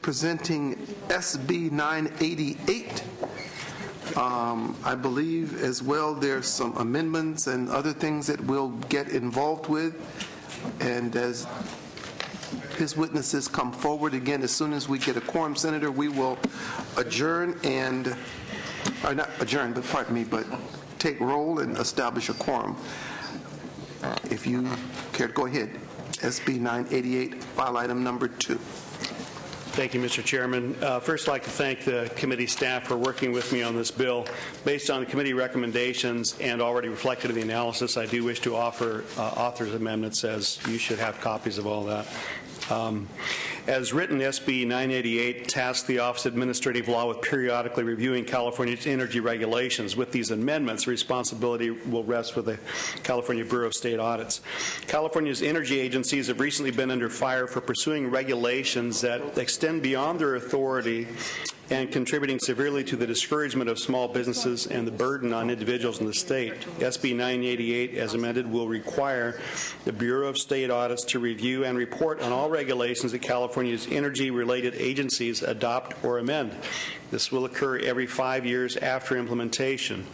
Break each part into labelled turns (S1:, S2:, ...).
S1: Presenting SB 988. I believe as well there's some amendments and other things that we'll get involved with. And as his witnesses come forward again, as soon as we get a quorum, Senator, we will adjourn and, or not adjourn, but pardon me, but take roll and establish a quorum. If you care to go ahead. SB 988, file item number 2.
S2: Thank you, Mr. Chairman. First, I'd like to thank the committee staff for working with me on this bill. Based on the committee recommendations and already reflected in the analysis, I do wish to offer author's amendments, as you should have copies of all that. As written, SB 988 tasks the Office of Administrative Law with periodically reviewing California's energy regulations. With these amendments, responsibility will rest with the California Bureau of State Audits. California's energy agencies have recently been under fire for pursuing regulations that extend beyond their authority and contributing severely to the discouragement of small businesses and the burden on individuals in the state. SB 988, as amended, will require the Bureau of State Audits to review and report on all regulations that California's energy-related agencies adopt or amend. This will occur every 5 years after implementation.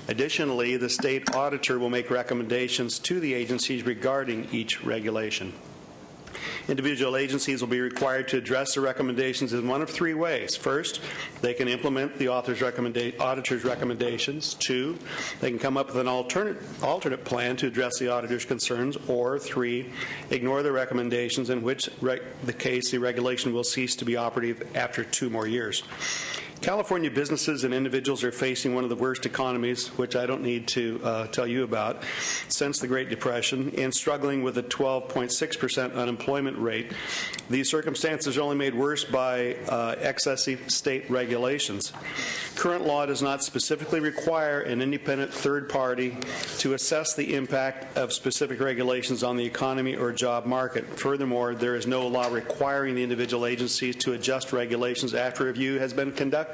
S2: Additionally, the state auditor will make recommendations to the agencies regarding each regulation. Individual agencies will be required to address the recommendations in one of 3 ways. First, they can implement the auditor's recommendations. 2, they can come up with an alternate plan to address the auditor's concerns. Or 3, ignore the recommendations, in which the regulation will cease to be operative after 2 more years. California businesses and individuals are facing one of the worst economies, which I don't need to tell you about, since the Great Depression, and struggling with a 12.6% unemployment rate. These circumstances are only made worse by excessive state regulations. Current law does not specifically require an independent third party to assess the impact of specific regulations on the economy or job market. Furthermore, there is no law requiring the individual agencies to adjust regulations after review has been conducted.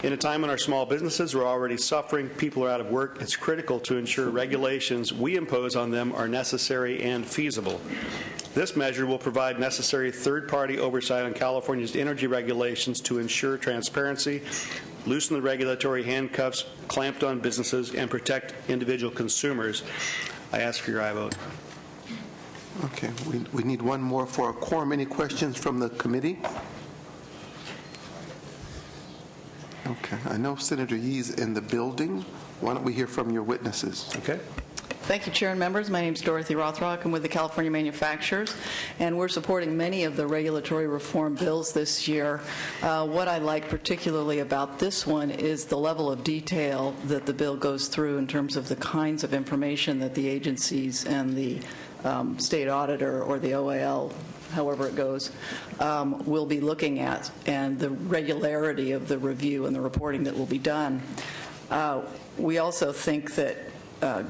S2: In a time when our small businesses are already suffering, people are out of work, it's critical to ensure regulations we impose on them are necessary and feasible. This measure will provide necessary third-party oversight on California's energy regulations to ensure transparency, loosen the regulatory handcuffs clamped on businesses, and protect individual consumers. I ask for your aye vote.
S1: Okay, we need one more for a quorum. Any questions from the committee? Okay, I know Senator Yee's in the building. Why don't we hear from your witnesses?
S2: Okay.
S3: Thank you, Chair and members. My name is Dorothy Rothrock. I'm with the California Manufacturers, and we're supporting many of the regulatory reform bills this year. What I like particularly about this one is the level of detail that the bill goes through in terms of the kinds of information that the agencies and the state auditor or the OAL, however it goes, will be looking at, and the regularity of the review and the reporting that will be done. We also think that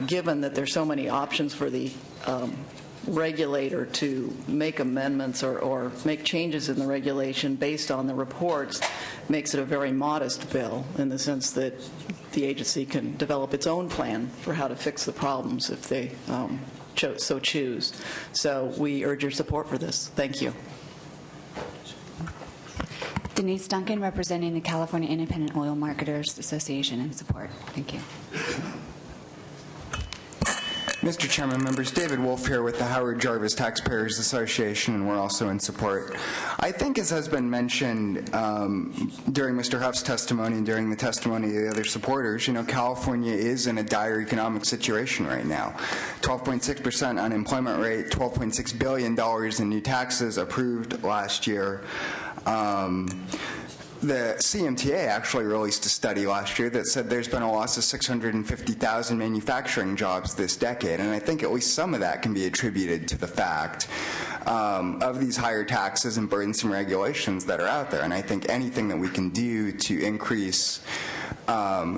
S3: given that there's so many options for the regulator to make amendments or make changes in the regulation based on the reports, makes it a very modest bill in the sense that the agency can develop its own plan for how to fix the problems if they so choose. So we urge your support for this. Thank you.
S4: Denise Duncan, representing the California Independent Oil Marketers Association, in support. Thank you.
S5: Mr. Chairman, members, David Wolf here with the Howard Jarvis Taxpayers Association, and we're also in support. I think, as has been mentioned during Mr. Huff's testimony and during the testimony of the other supporters, California is in a dire economic situation right now. 12.6% unemployment rate, $12.6 billion in new taxes approved last year. The CMTA actually released a study last year that said there's been a loss of 650,000 manufacturing jobs this decade, and I think at least some of that can be attributed to the fact of these higher taxes and burdensome regulations that are out there. And I think anything that we can do to increase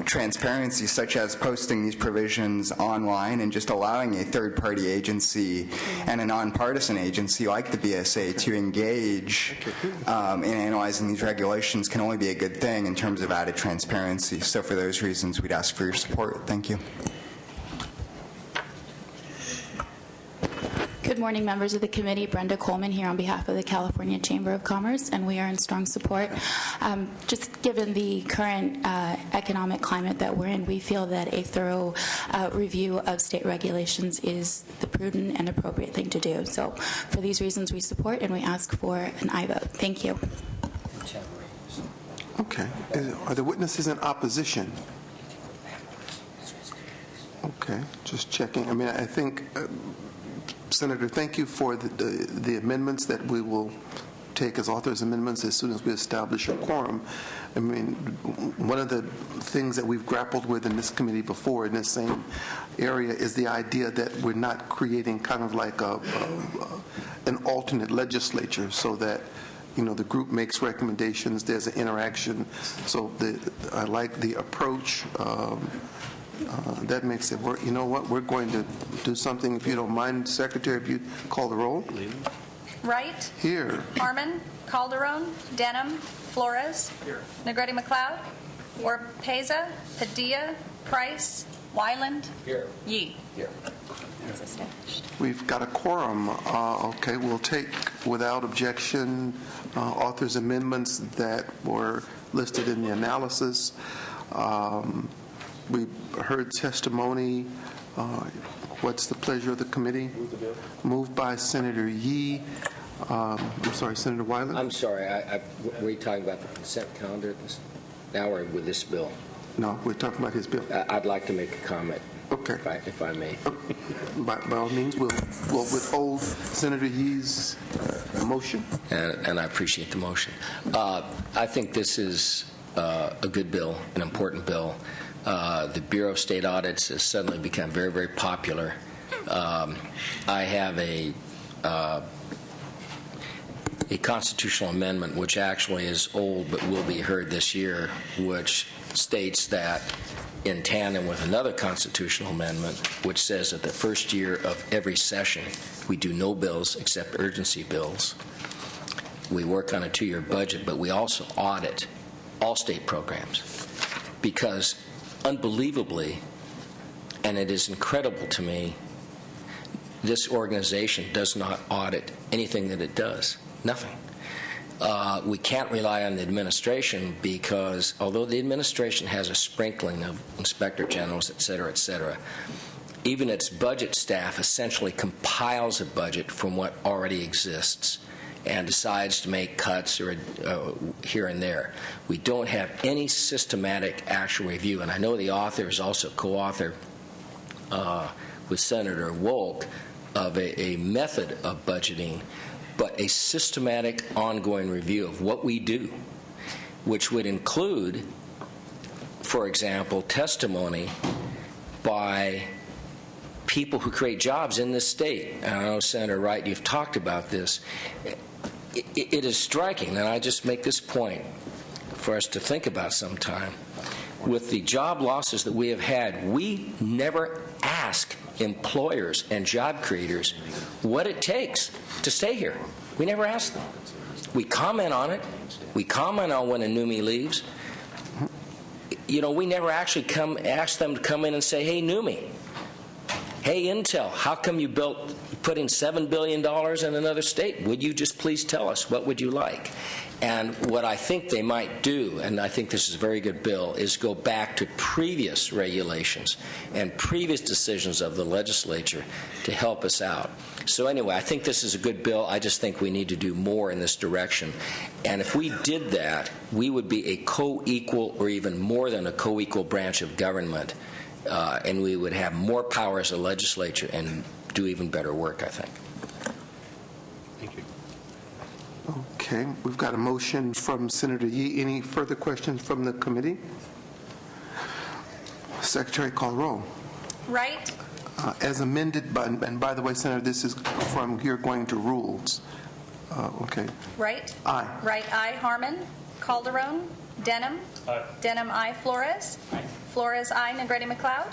S5: transparency, such as posting these provisions online and just allowing a third-party agency and a nonpartisan agency like the BSA to engage in analyzing these regulations can only be a good thing in terms of added transparency. So for those reasons, we'd ask for your support. Thank you.
S3: Good
S6: Good morning, members of the committee. Brenda Coleman here on behalf of the California Chamber of Commerce, and we are in strong support. Just given the current economic climate that we're in, we feel that a thorough review of state regulations is the prudent and appropriate thing to do. So for these reasons, we support and we ask for an aye vote. Thank you.
S1: Okay. Are the witnesses in opposition? Okay, just checking. I mean, I think, Senator, thank you for the amendments that we will take as authors' amendments as soon as we establish a quorum. I mean, one of the things that we've grappled with in this committee before in this same area is the idea that we're not creating kind of like an alternate legislature, so that the group makes recommendations, there's an interaction. So I like the approach. That makes it work. You know what? We're going to do something, if you don't mind, Secretary, if you call the roll.
S7: Wright.
S1: Here.
S7: Harmon. Calderon. Denham. Flores. Here. Negrete McLeod. Orpeza. Padilla. Price. Wyland. Here. Yee. Here.
S1: We've got a quorum. Okay, we'll take without objection authors' amendments that were listed in the analysis. We heard testimony. What's the pleasure of the committee? Move the bill. Moved by Senator Yee. I'm sorry, Senator Wyland?
S8: I'm sorry. Were you talking about the consent calendar? Now we're with this bill.
S1: No, we're talking about his bill.
S8: I'd like to make a comment.
S1: Okay.
S8: If I may.
S1: By all means, we'll withhold Senator Yee's motion.
S8: And I appreciate the motion. I think this is a good bill, an important bill. The Bureau of State Audits has suddenly become very, very popular. I have a constitutional amendment, which actually is old but will be heard this year, which states that in tandem with another constitutional amendment, which says that the first year of every session, we do no bills except urgency bills. We work on a 2-year budget, but we also audit all state programs, because unbelievably, and it is incredible to me, this organization does not audit anything that it does. Nothing. We can't rely on the administration, because although the administration has a sprinkling of inspector generals, et cetera, even its budget staff essentially compiles a budget from what already exists and decides to make cuts or here and there. We don't have any systematic actual review, and I know the author is also co-author with Senator Wolk of a method of budgeting, but a systematic ongoing review of what we do, which would include, for example, testimony by people who create jobs in this state. And I know, Senator Wright, you've talked about this. It is striking, and I just make this point for us to think about sometime. With the job losses that we have had, we never ask employers and job creators what it takes to stay here. We never ask them. We comment on it. We comment on when a NUMMI leaves. We never actually ask them to come in and say, hey, NUMMI, hey, Intel, how come you put in $7 billion in another state? Would you just please tell us? What would you like? And what I think they might do, and I think this is a very good bill, is go back to previous regulations and previous decisions of the legislature to help us out. So anyway, I think this is a good bill. I just think we need to do more in this direction. And if we did that, we would be a co-equal, or even more than a co-equal branch of government, and we would have more power as a legislature and do even better work, I think.
S2: Thank you.
S1: Okay, we've got a motion from Senator Yee. Any further questions from the committee? Secretary, call the roll.
S7: Wright.
S1: As amended, and by the way, Senator, this is from here going to rules. Okay.
S7: Wright.
S1: Aye.
S7: Wright, aye. Harmon. Calderon. Denham.
S2: Aye.
S7: Denham, aye. Flores.
S2: Aye.
S7: Flores, aye. Negrete McLeod.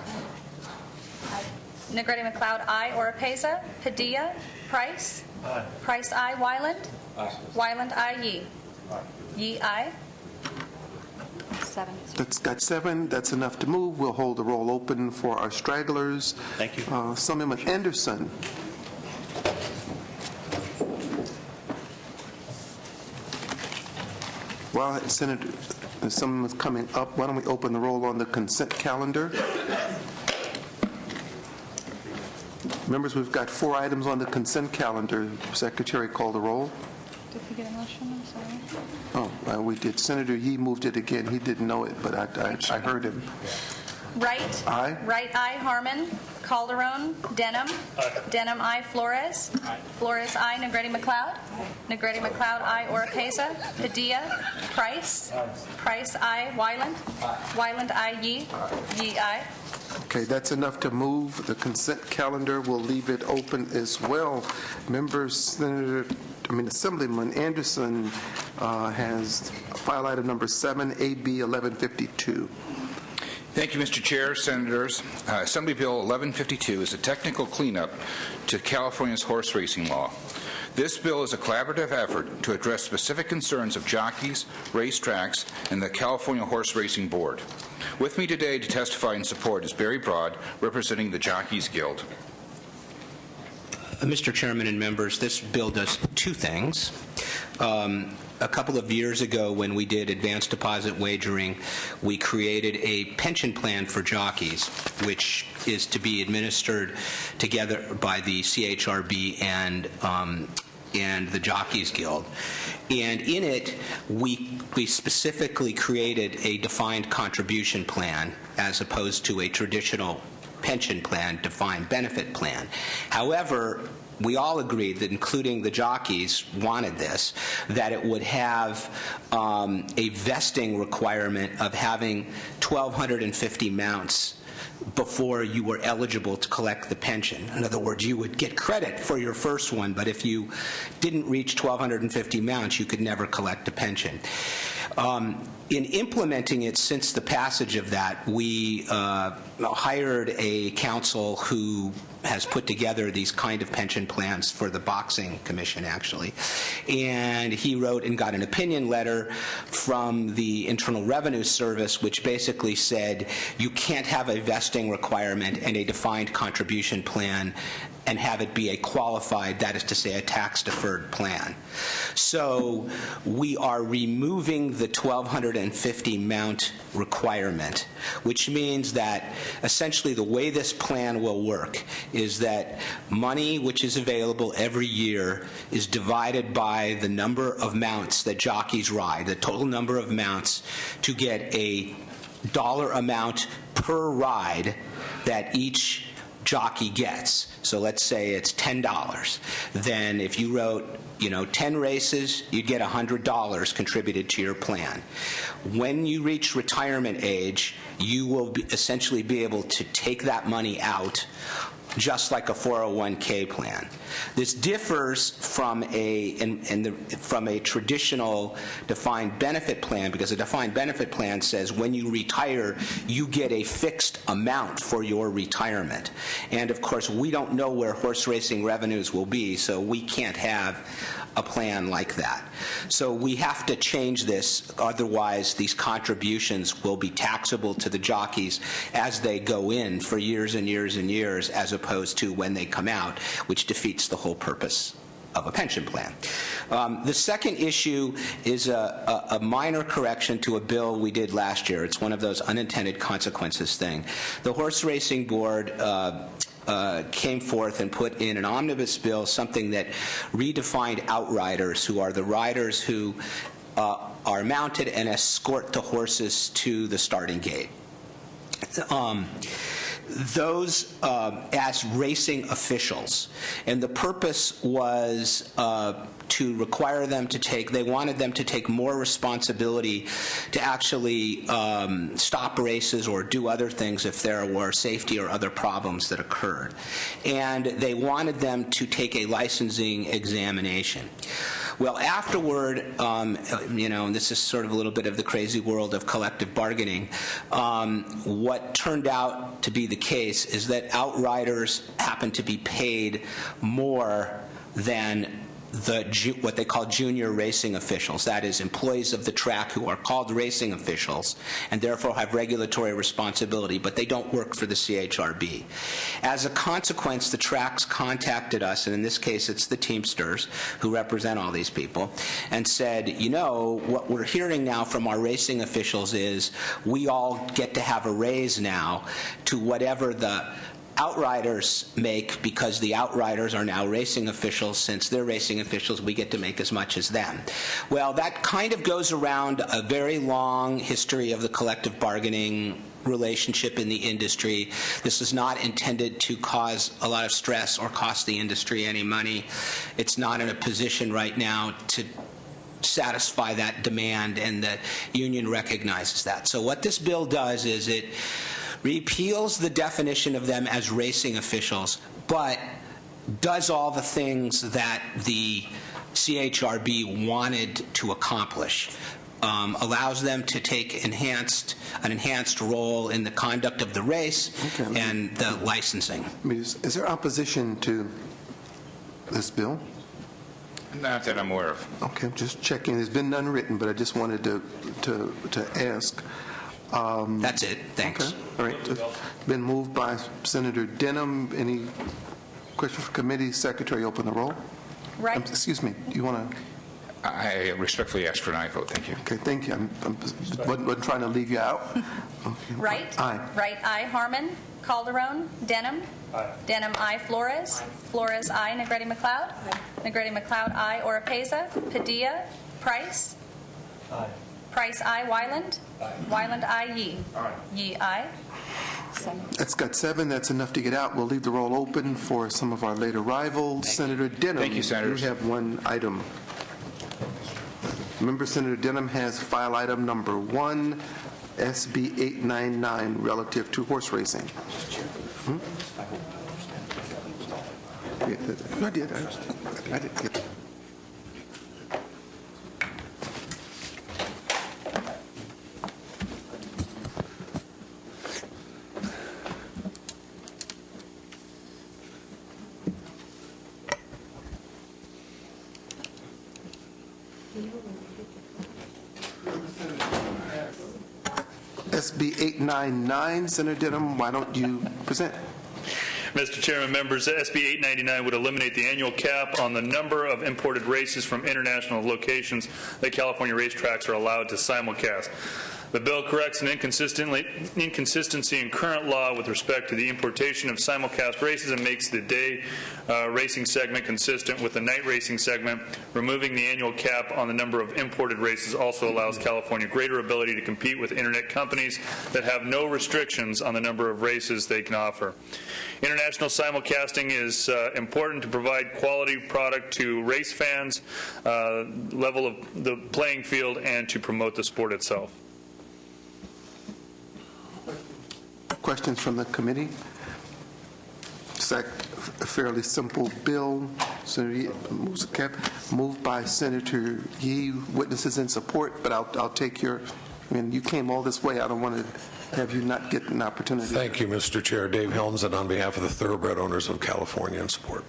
S7: Aye. Negrete McLeod, aye. Orpeza. Padilla. Price.
S2: Aye.
S7: Price, aye. Wyland.
S2: Aye.
S7: Wyland, aye. Yee.
S2: Aye.
S7: Yee, aye.
S4: 7.
S1: That's got 7. That's enough to move. We'll hold the roll open for our stragglers.
S2: Thank you.
S1: Assemblyman Anderson. While Senator, someone's coming up, why don't we open the roll on the consent calendar? Members, we've got 4 items on the consent calendar. Secretary, call the roll.
S7: Did we get a motion? I'm sorry.
S1: Oh, we did. Senator Yee moved it again. He didn't know it, but I heard him.
S7: Wright.
S1: Aye.
S7: Wright, aye. Harmon. Calderon. Denham. Denham, aye. Flores. Flores, aye. Negretti McLeod. Negretti McLeod, aye. Oropesa. Padilla. Price. Price, aye. Wyland. Wyland, aye. Yee. Yee, aye.
S1: Okay, that's enough to move the consent calendar. We'll leave it open as well. Members, Assemblyman Anderson has file item number 7, AB 1152.
S9: Thank you, Mr. Chair, Senators. Assembly Bill 1152 is a technical cleanup to California's horse racing law. This bill is a collaborative effort to address specific concerns of jockeys, racetracks, and the California Horse Racing Board. With me today to testify in support is Barry Broad, representing the Jockeys Guild.
S10: Mr. Chairman and members, this bill does 2 things. A couple of years ago, when we did advanced deposit wagering, we created a pension plan for jockeys, which is to be administered together by the CHRB and the Jockeys Guild. And in it, we specifically created a defined contribution plan as opposed to a traditional pension plan, defined benefit plan. However, we all agreed that, including the jockeys, wanted this, that it would have a vesting requirement of having 1,250 mounts before you were eligible to collect the pension. In other words, you would get credit for your first one, but if you didn't reach 1,250 mounts, you could never collect a pension. In implementing it since the passage of that, we hired a counsel who has put together these kind of pension plans for the Boxing Commission, actually. And he wrote and got an opinion letter from the Internal Revenue Service, which basically said you can't have a vesting requirement and a defined contribution plan and have it be a qualified, that is to say, a tax-deferred plan. So we are removing the 1,250 mount requirement, which means that essentially the way this plan will work is that money which is available every year is divided by the number of mounts that jockeys ride, the total number of mounts, to get a dollar amount per ride that each jockey gets. So let's say it's $10. Then if you wrote 10 races, you'd get $100 contributed to your plan. When you reach retirement age, you will essentially be able to take that money out just like a 401k plan. This differs from a traditional defined benefit plan, because a defined benefit plan says when you retire, you get a fixed amount for your retirement. And of course, we don't know where horse racing revenues will be, so we can't have a plan like that. So we have to change this, otherwise these contributions will be taxable to the jockeys as they go in for years and years and years, as opposed to when they come out, which defeats the whole purpose of a pension plan. The second issue is a minor correction to a bill we did last year. It's one of those unintended consequences thing. The Horse Racing Board came forth and put in an omnibus bill something that redefined outriders, who are the riders who are mounted and escort the horses to the starting gate. Those as racing officials, and the purpose was to require them to they wanted them to take more responsibility to actually stop races or do other things if there were safety or other problems that occurred. And they wanted them to take a licensing examination. Well, afterward, and this is sort of a little bit of the crazy world of collective bargaining, what turned out to be the case is that outriders happen to be paid more than what they call junior racing officials, that is, employees of the track who are called racing officials and therefore have regulatory responsibility, but they don't work for the CHRB. As a consequence, the tracks contacted us, and in this case it's the Teamsters who represent all these people, and said, you know, what we're hearing now from our racing officials is we all get to have a raise now to whatever the outriders make, because the outriders are now racing officials. Since they're racing officials, we get to make as much as them. Well, that kind of goes around a very long history of the collective bargaining relationship in the industry. This is not intended to cause a lot of stress or cost the industry any money. It's not in a position right now to satisfy that demand, and the union recognizes that. So what this bill does is it repeals the definition of them as racing officials, but does all the things that the CHRB wanted to accomplish. Allows them to take an enhanced role in the conduct of the race and the licensing.
S1: Is there opposition to this bill?
S9: Not that I'm aware of.
S1: Okay, just checking. There's been none written, but I just wanted to ask.
S10: That's it. Thanks.
S1: Okay. All right. Been moved by Senator Denham. Any question for committee? Secretary, open the roll.
S7: Right.
S1: Excuse me. Do you want to?
S9: I respectfully ask for an aye vote. Thank you.
S1: Okay, thank you. I wasn't trying to leave you out. Okay.
S7: Right.
S1: Aye.
S7: Right, aye. Harmon. Calderon. Denham.
S2: Aye.
S7: Denham, aye. Flores. Flores, aye. Negretti McLeod. Negretti McLeod, aye. Oropesa. Padilla. Price.
S2: Aye.
S7: Price, aye. Wyland. Wyland, aye. Yee. Yee, aye.
S1: That's got 7. That's enough to get out. We'll leave the roll open for some of our late arrivals. Senator Denham.
S9: Thank you, Senators.
S1: You have one item. Member Senator Denham has file item number 1, SB 899, relative to horse racing. I did get it. SB 899, Senator Denham, why don't you present?
S11: Mr. Chairman, members, SB 899 would eliminate the annual cap on the number of imported races from international locations that California racetracks are allowed to simulcast. The bill corrects an inconsistency in current law with respect to the importation of simulcast races and makes the day racing segment consistent with the night racing segment. Removing the annual cap on the number of imported races also allows California greater ability to compete with Internet companies that have no restrictions on the number of races they can offer. International simulcasting is important to provide quality product to race fans, level of the playing field, and to promote the sport itself.
S1: Questions from the committee? It's a fairly simple bill. Senator Yee moved by Senator Yee. Witnesses in support, but I'll take your. I mean, you came all this way. I don't want to have you not get an opportunity.
S12: Thank you, Mr. Chair. Dave Helmsen on behalf of the Thoroughbred Owners of California in support.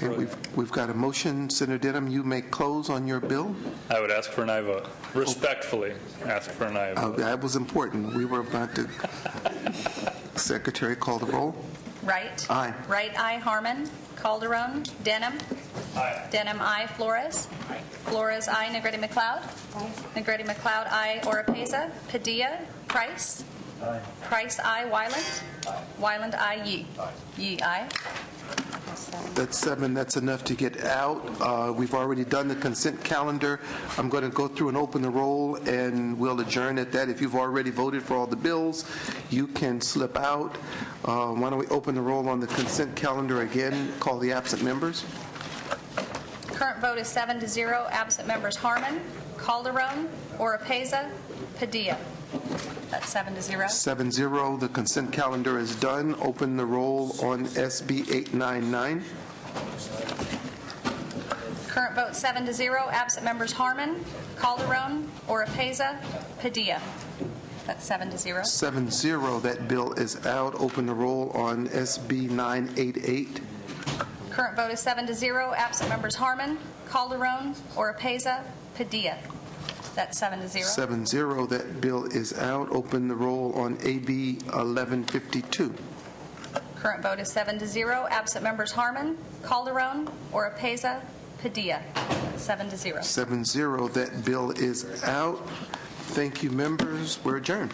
S1: Okay, we've got a motion. Senator Denham, you may close on your bill.
S11: I would ask for an aye vote. Respectfully ask for an aye vote.
S1: That was important. We were about to. Secretary, call the roll.
S7: Right.
S1: Aye.
S7: Right, aye. Harmon. Calderon. Denham.
S11: Aye.
S7: Denham, aye. Flores.
S11: Aye.
S7: Flores, aye. Negretti McLeod. Aye. Negretti McLeod, aye. Oropesa. Padilla. Price.
S11: Aye.
S7: Price, aye. Wyland.
S11: Aye.
S7: Wyland, aye. Yee.
S11: Aye.
S7: Yee, aye.
S1: That's 7. That's enough to get out. We've already done the consent calendar. I'm going to go through and open the roll, and we'll adjourn at that. If you've already voted for all the bills, you can slip out. Why don't we open the roll on the consent calendar again, call the absent members.
S7: Current vote is 7-0. Absent members Harmon, Calderon, Oropesa, Padilla. That's 7-0.
S1: 7-0. The consent calendar is done. Open the roll on SB 899.
S7: Current vote 7-0. Absent members Harmon, Calderon, Oropesa, Padilla. That's 7-0.
S1: 7-0. That bill is out. Open the roll on SB 988.
S7: Current vote is 7-0. Absent members Harmon, Calderon, Oropeza, Padilla. That's 7-0.
S1: 7-0. That bill is out. Open the roll on AB 1152.
S7: Current vote is 7-0. Absent members Harmon, Calderon, Oropeza, Padilla. 7-0.
S1: 7-0. That bill is out. Thank you, members. We're adjourned.